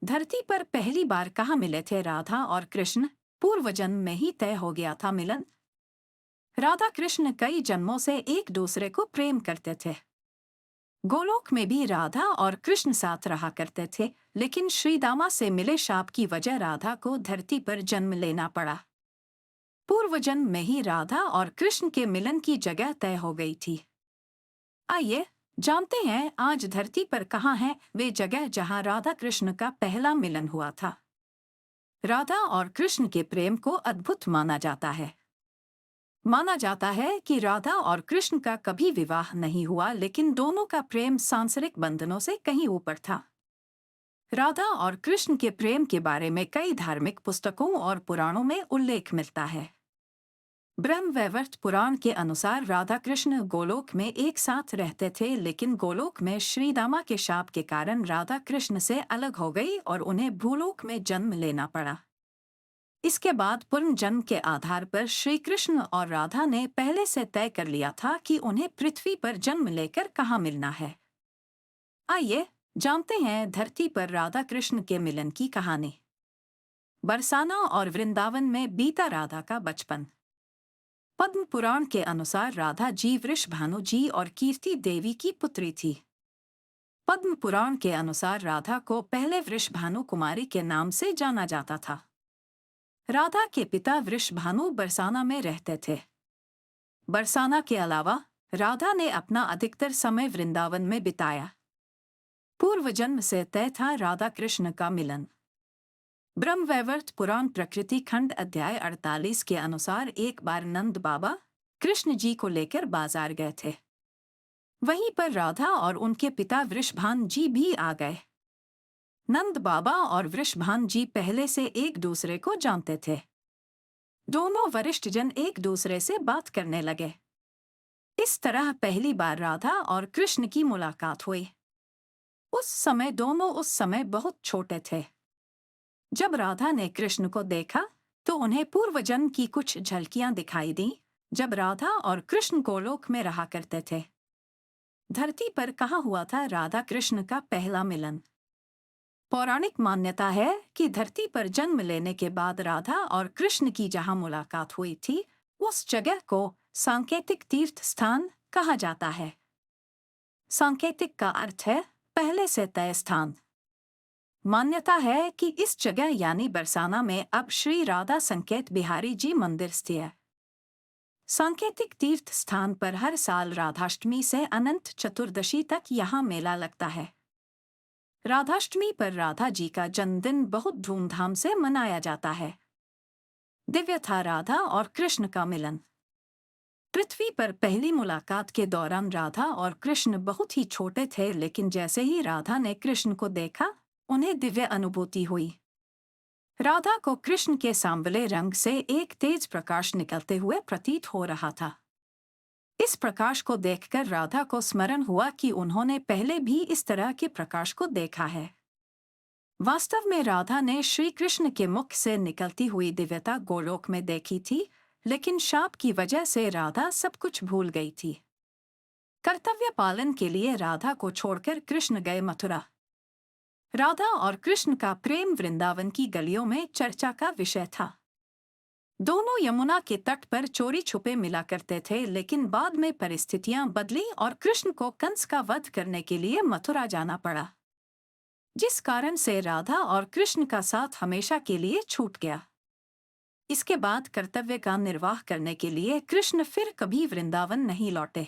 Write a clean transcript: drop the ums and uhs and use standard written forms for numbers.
धरती पर पहली बार कहाँ मिले थे राधा और कृष्ण? पूर्व जन्म में ही तय हो गया था मिलन। राधा कृष्ण कई जन्मों से एक दूसरे को प्रेम करते थे। गोलोक में भी राधा और कृष्ण साथ रहा करते थे, लेकिन श्री दामा से मिले शाप की वजह राधा को धरती पर जन्म लेना पड़ा। पूर्व जन्म में ही राधा और कृष्ण के मिलन की जगह तय हो गई थी। आइए जानते हैं आज धरती पर कहाँ है वे जगह जहाँ राधा कृष्ण का पहला मिलन हुआ था। राधा और कृष्ण के प्रेम को अद्भुत माना जाता है। माना जाता है कि राधा और कृष्ण का कभी विवाह नहीं हुआ, लेकिन दोनों का प्रेम सांसारिक बंधनों से कहीं ऊपर था। राधा और कृष्ण के प्रेम के बारे में कई धार्मिक पुस्तकों और पुराणों में उल्लेख मिलता है। ब्रह्म वैवर्त पुराण के अनुसार राधा कृष्ण गोलोक में एक साथ रहते थे, लेकिन गोलोक में श्री दामा के शाप के कारण राधा कृष्ण से अलग हो गई और उन्हें भूलोक में जन्म लेना पड़ा। इसके बाद पुनः जन्म के आधार पर श्री कृष्ण और राधा ने पहले से तय कर लिया था कि उन्हें पृथ्वी पर जन्म लेकर कहाँ मिलना है। आइए जानते हैं धरती पर राधा कृष्ण के मिलन की कहानी। बरसाना और वृंदावन में बीता राधा का बचपन। पद्म पुराण के अनुसार राधा जी वृषभानु जी और कीर्ति देवी की पुत्री थी। पद्म पुराण के अनुसार राधा को पहले वृषभानु कुमारी के नाम से जाना जाता था। राधा के पिता वृषभानु बरसाना में रहते थे। बरसाना के अलावा राधा ने अपना अधिकतर समय वृंदावन में बिताया। पूर्व जन्म से तय था राधा कृष्ण का मिलन। ब्रह्मवैवर्त पुराण प्रकृति खंड अध्याय 48 के अनुसार एक बार नंद बाबा कृष्ण जी को लेकर बाजार गए थे। वहीं पर राधा और उनके पिता वृषभान जी भी आ गए। नंद बाबा और वृषभान जी पहले से एक दूसरे को जानते थे। दोनों वरिष्ठ जन एक दूसरे से बात करने लगे। इस तरह पहली बार राधा और कृष्ण की मुलाकात हुई। उस समय बहुत छोटे थे। जब राधा ने कृष्ण को देखा तो उन्हें पूर्व जन्म की कुछ झलकियां दिखाई दी, जब राधा और कृष्ण गोलोक में रहा करते थे। धरती पर कहाँ हुआ था राधा कृष्ण का पहला मिलन? पौराणिक मान्यता है कि धरती पर जन्म लेने के बाद राधा और कृष्ण की जहाँ मुलाकात हुई थी, उस जगह को सांकेतिक तीर्थ स्थान कहा जाता है। सांकेतिक का अर्थ है पहले से तय स्थान। मान्यता है कि इस जगह यानी बरसाना में अब श्री राधा संकेत बिहारी जी मंदिर स्थित है। सांकेतिक तीर्थ स्थान पर हर साल राधाष्टमी से अनंत चतुर्दशी तक यहाँ मेला लगता है। राधाष्टमी पर राधा जी का जन्मदिन बहुत धूमधाम से मनाया जाता है। दिव्य था राधा और कृष्ण का मिलन। पृथ्वी पर पहली मुलाकात के दौरान राधा और कृष्ण बहुत ही छोटे थे, लेकिन जैसे ही राधा ने कृष्ण को देखा उन्हें दिव्य अनुभूति हुई। राधा को कृष्ण के सांवले रंग से एक तेज प्रकाश निकलते हुए प्रतीत हो रहा था। इस प्रकाश को देखकर राधा को स्मरण हुआ कि उन्होंने पहले भी इस तरह के प्रकाश को देखा है। वास्तव में राधा ने श्री कृष्ण के मुख से निकलती हुई दिव्यता गोलोक में देखी थी, लेकिन शाप की वजह से राधा सब कुछ भूल गई थी। कर्तव्य पालन के लिए राधा को छोड़कर कृष्ण गए मथुरा। राधा और कृष्ण का प्रेम वृंदावन की गलियों में चर्चा का विषय था। दोनों यमुना के तट पर चोरी छुपे मिला करते थे, लेकिन बाद में परिस्थितियां बदली और कृष्ण को कंस का वध करने के लिए मथुरा जाना पड़ा, जिस कारण से राधा और कृष्ण का साथ हमेशा के लिए छूट गया। इसके बाद कर्तव्य का निर्वाह करने के लिए कृष्ण फिर कभी वृंदावन नहीं लौटे।